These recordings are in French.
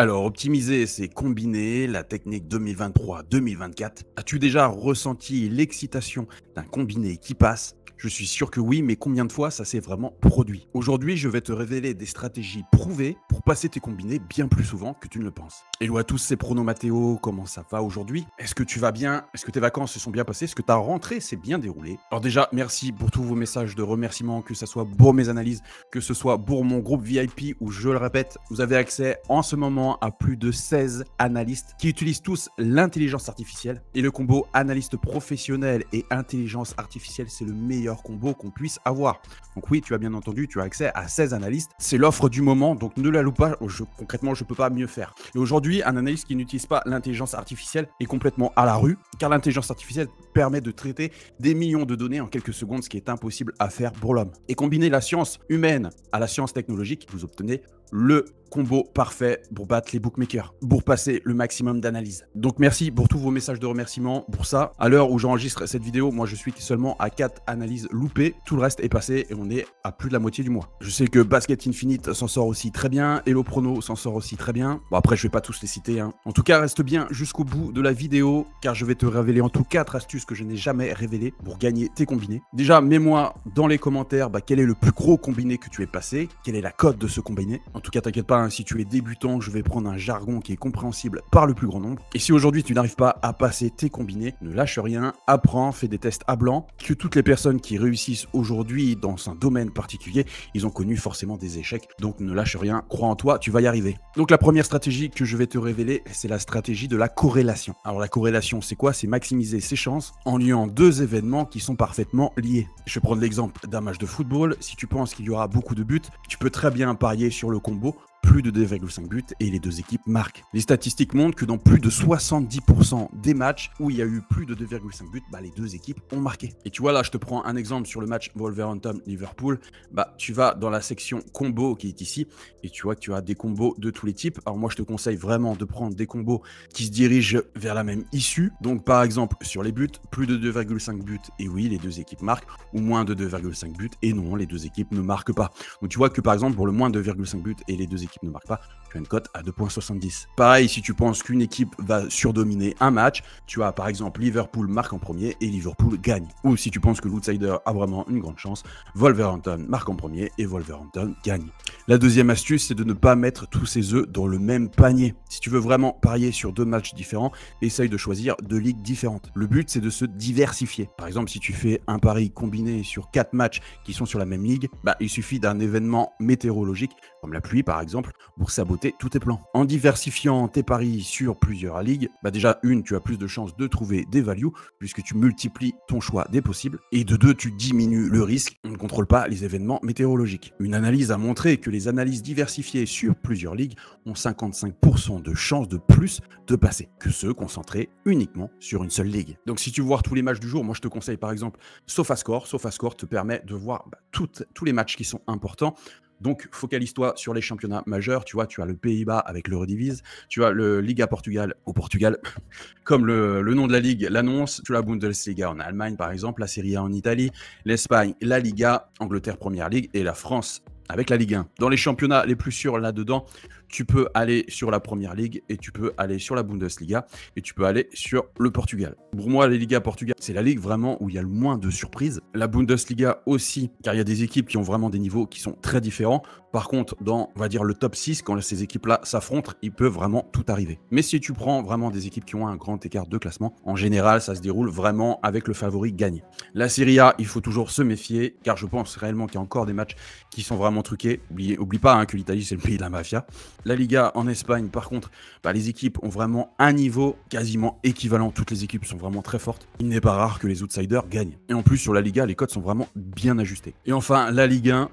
Alors, optimiser, c'est combiner la technique 2023-2024. As-tu déjà ressenti l'excitation d'un combiné qui passe? Je suis sûr que oui, mais combien de fois ça s'est vraiment produit? Aujourd'hui, je vais te révéler des stratégies prouvées pour passer tes combinés bien plus souvent que tu ne le penses. Hello à tous, c'est Prono Matteo, comment ça va aujourd'hui? Est-ce que tu vas bien? Est-ce que tes vacances se sont bien passées? Est-ce que ta rentrée s'est bien déroulée? Alors déjà, merci pour tous vos messages de remerciement, que ce soit pour mes analyses, que ce soit pour mon groupe VIP où, je le répète, vous avez accès en ce moment à plus de 16 analystes qui utilisent tous l'intelligence artificielle. Et le combo analyste professionnel et intelligence artificielle, c'est le meilleur combo qu'on puisse avoir. Donc oui, tu as bien entendu, tu as accès à 16 analystes. C'est l'offre du moment, donc ne la loupe pas. Concrètement, je ne peux pas mieux faire. Et aujourd'hui, un analyste qui n'utilise pas l'intelligence artificielle est complètement à la rue, car l'intelligence artificielle permet de traiter des millions de données en quelques secondes, ce qui est impossible à faire pour l'homme. Et combiner la science humaine à la science technologique, vous obtenez le combo parfait pour battre les bookmakers, pour passer le maximum d'analyse. Donc merci pour tous vos messages de remerciement pour ça. À l'heure où j'enregistre cette vidéo, moi je suis seulement à 4 analyses loupées. Tout le reste est passé et on est à plus de la moitié du mois. Je sais que Basket Infinite s'en sort aussi très bien, Hello Prono s'en sort aussi très bien. Bon après je vais pas tous les citer. En tout cas reste bien jusqu'au bout de la vidéo car je vais te révéler en tout 4 astuces que je n'ai jamais révélées pour gagner tes combinés. Déjà mets-moi dans les commentaires quel est le plus gros combiné que tu aies passé, quelle est la cote de ce combiné. En tout cas t'inquiète pas, si tu es débutant, je vais prendre un jargon qui est compréhensible par le plus grand nombre. Et si aujourd'hui tu n'arrives pas à passer tes combinés, ne lâche rien, apprends, fais des tests à blanc. Que toutes les personnes qui réussissent aujourd'hui dans un domaine particulier, ils ont connu forcément des échecs. Donc ne lâche rien, crois en toi, tu vas y arriver. Donc la première stratégie que je vais te révéler, c'est la stratégie de la corrélation. Alors la corrélation, c'est quoi? C'est maximiser ses chances en liant deux événements qui sont parfaitement liés. Je vais prendre l'exemple d'un match de football. Si tu penses qu'il y aura beaucoup de buts, tu peux très bien parier sur le combo plus de 2,5 buts et les deux équipes marquent. Les statistiques montrent que dans plus de 70% des matchs où il y a eu plus de 2,5 buts, les deux équipes ont marqué. Et tu vois là, je te prends un exemple sur le match Wolverhampton-Liverpool. Tu vas dans la section combo qui est ici et tu vois que tu as des combos de tous les types. Alors moi, je te conseille vraiment de prendre des combos qui se dirigent vers la même issue. Donc par exemple, sur les buts, plus de 2,5 buts et oui, les deux équipes marquent, ou moins de 2,5 buts et non, les deux équipes ne marquent pas. Donc tu vois que par exemple, pour le moins de 2,5 buts et les deux équipes ne marque pas, tu as une cote à 2,70. Pareil, si tu penses qu'une équipe va surdominer un match, tu as par exemple Liverpool marque en premier et Liverpool gagne. Ou si tu penses que l'outsider a vraiment une grande chance, Wolverhampton marque en premier et Wolverhampton gagne. La deuxième astuce, c'est de ne pas mettre tous ses œufs dans le même panier. Si tu veux vraiment parier sur deux matchs différents, essaye de choisir deux ligues différentes. Le but, c'est de se diversifier. Par exemple, si tu fais un pari combiné sur 4 matchs qui sont sur la même ligue, il suffit d'un événement météorologique, comme la pluie par exemple, pour saboter tous tes plans. En diversifiant tes paris sur plusieurs ligues, déjà tu as plus de chances de trouver des values puisque tu multiplies ton choix des possibles et de deux, tu diminues le risque. On ne contrôle pas les événements météorologiques. Une analyse a montré que les analyses diversifiées sur plusieurs ligues ont 55% de chances de plus de passer que ceux concentrés uniquement sur une seule ligue. Donc si tu veux voir tous les matchs du jour, moi je te conseille par exemple SofaScore. SofaScore te permet de voir tous les matchs qui sont importants. Donc, focalise-toi sur les championnats majeurs. Tu vois, tu as le Pays-Bas avec l'Eurodivise, tu as le Liga Portugal au Portugal, comme le nom de la ligue l'annonce. Tu as la Bundesliga en Allemagne, par exemple, la Serie A en Italie, l'Espagne, la Liga, Angleterre Première Ligue et la France avec la Ligue 1. Dans les championnats les plus sûrs là-dedans, tu peux aller sur la Première Ligue et tu peux aller sur la Bundesliga et tu peux aller sur le Portugal. Pour moi, la Liga Portugal, c'est la ligue vraiment où il y a le moins de surprises. La Bundesliga aussi, car il y a des équipes qui ont vraiment des niveaux qui sont très différents. Par contre, dans, on va dire, le top 6, quand ces équipes-là s'affrontent, il peut vraiment tout arriver. Mais si tu prends vraiment des équipes qui ont un grand écart de classement, en général, ça se déroule vraiment avec le favori gagné. La Serie A, il faut toujours se méfier, car je pense réellement qu'il y a encore des matchs qui sont vraiment truqués. Oublie pas que l'Italie, c'est le pays de la mafia. La Liga en Espagne, par contre, les équipes ont vraiment un niveau quasiment équivalent. Toutes les équipes sont vraiment très fortes. Il n'est pas rare que les outsiders gagnent. Et en plus, sur la Liga, les cotes sont vraiment bien ajustées. Et enfin, la Ligue 1,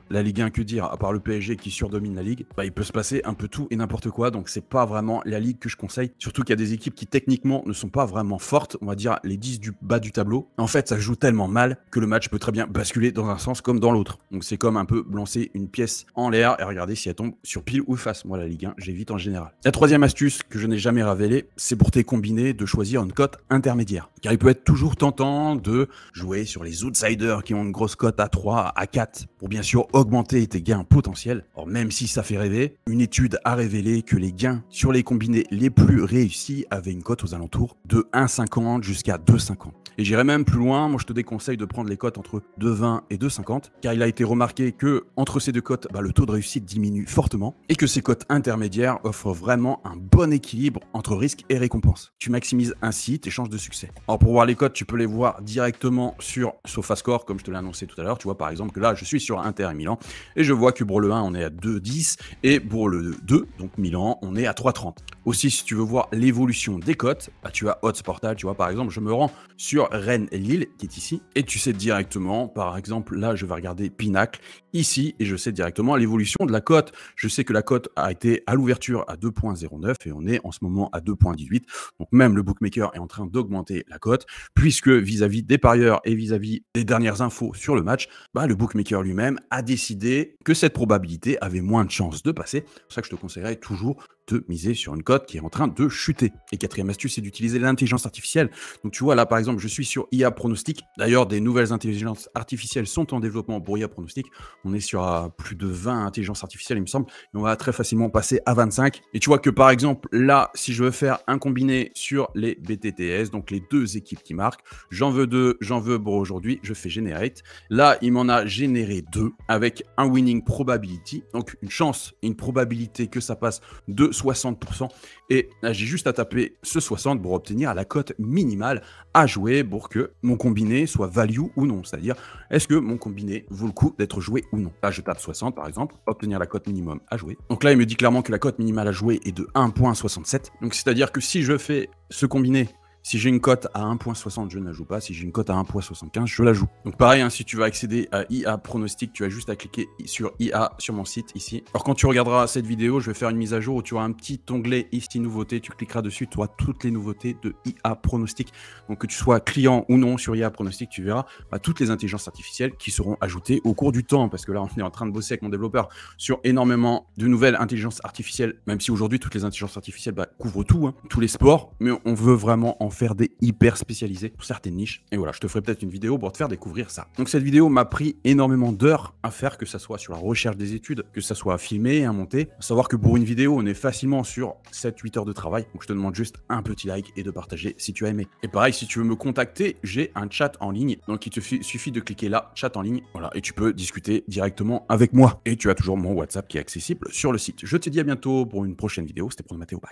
que dire, à part le PSG qui surdomine la Ligue, il peut se passer un peu tout et n'importe quoi. Donc, c'est pas vraiment la Ligue que je conseille. Surtout qu'il y a des équipes qui, techniquement, ne sont pas vraiment fortes. On va dire les 10 du bas du tableau. En fait, ça joue tellement mal que le match peut très bien basculer dans un sens comme dans l'autre. Donc, c'est comme un peu lancer une pièce en l'air et regarder si elle tombe sur pile ou face. Moi, la Ligue Ligue 1, j'évite en général. La troisième astuce que je n'ai jamais révélée, c'est pour tes combinés de choisir une cote intermédiaire. Car il peut être toujours tentant de jouer sur les outsiders qui ont une grosse cote à 3, à 4, pour bien sûr augmenter tes gains potentiels. Or, même si ça fait rêver, une étude a révélé que les gains sur les combinés les plus réussis avaient une cote aux alentours de 1,50 jusqu'à 2,50. Et j'irai même plus loin, moi je te déconseille de prendre les cotes entre 2,20 et 2,50, car il a été remarqué que entre ces deux cotes, le taux de réussite diminue fortement, et que ces cotes intermédiaires offrent vraiment un bon équilibre entre risque et récompense. Tu maximises ainsi tes chances de succès. Alors pour voir les cotes, tu peux les voir directement sur SofaScore, comme je te l'ai annoncé tout à l'heure. Tu vois par exemple que là, je suis sur Inter et Milan, et je vois que pour le 1, on est à 2,10, et pour le 2, donc Milan, on est à 3,30. Aussi, si tu veux voir l'évolution des cotes, tu as Odds Portal, tu vois par exemple, je me rends sur Rennes et Lille, qui est ici, et tu sais directement, par exemple, là, je vais regarder Pinacle, ici, et je sais directement l'évolution de la cote. Je sais que la cote a été à l'ouverture à 2,09 et on est en ce moment à 2,18. Donc même le bookmaker est en train d'augmenter la cote, puisque vis-à-vis des parieurs et vis-à-vis des dernières infos sur le match, le bookmaker lui-même a décidé que cette probabilité avait moins de chances de passer. C'est pour ça que je te conseillerais toujours de miser sur une cote qui est en train de chuter. Et quatrième astuce, c'est d'utiliser l'intelligence artificielle. Donc tu vois là par exemple, je suis sur IA Pronostic. D'ailleurs, des nouvelles intelligences artificielles sont en développement pour IA Pronostic. On est sur plus de 20 intelligences artificielles, il me semble, et on va très facilement passer à 25. Et tu vois que par exemple, là, si je veux faire un combiné sur les BTTS, donc les deux équipes qui marquent, j'en veux deux, pour aujourd'hui, je fais Generate. Là, il m'en a généré deux avec un winning probability, donc une chance et une probabilité que ça passe de 60%. Et là, j'ai juste à taper ce 60 pour obtenir la cote minimale à jouer pour que mon combiné soit value ou non. C'est-à-dire, est-ce que mon combiné vaut le coup d'être joué ou non. Là, je tape 60 par exemple, obtenir la cote minimum à jouer. Donc là, il me dit clairement que la cote minimale à jouer est de 1,67. Donc c'est-à-dire que si je fais ce combiné, si j'ai une cote à 1,60, je ne la joue pas. Si j'ai une cote à 1,75, je la joue. Donc pareil, si tu veux accéder à IA Pronostic, tu as juste à cliquer sur IA sur mon site ici. Alors quand tu regarderas cette vidéo, je vais faire une mise à jour où tu auras un petit onglet ici nouveautés. Tu cliqueras dessus, tu auras toutes les nouveautés de IA Pronostic. Donc que tu sois client ou non sur IA Pronostic, tu verras toutes les intelligences artificielles qui seront ajoutées au cours du temps. Parce que là, on est en train de bosser avec mon développeur sur énormément de nouvelles intelligences artificielles. Même si aujourd'hui, toutes les intelligences artificielles couvrent tout, tous les sports. Mais on veut vraiment en faire des hyper spécialisés pour certaines niches. Et voilà, je te ferai peut-être une vidéo pour te faire découvrir ça. Donc cette vidéo m'a pris énormément d'heures à faire, que ça soit sur la recherche des études, que ça soit à filmer, à monter. À savoir que pour une vidéo, on est facilement sur 7-8 heures de travail. Donc je te demande juste un petit like et de partager si tu as aimé. Et pareil, si tu veux me contacter, j'ai un chat en ligne. Donc il te suffit de cliquer là, chat en ligne. Voilà, et tu peux discuter directement avec moi. Et tu as toujours mon WhatsApp qui est accessible sur le site. Je te dis à bientôt pour une prochaine vidéo. C'était Pronomateo. Bye.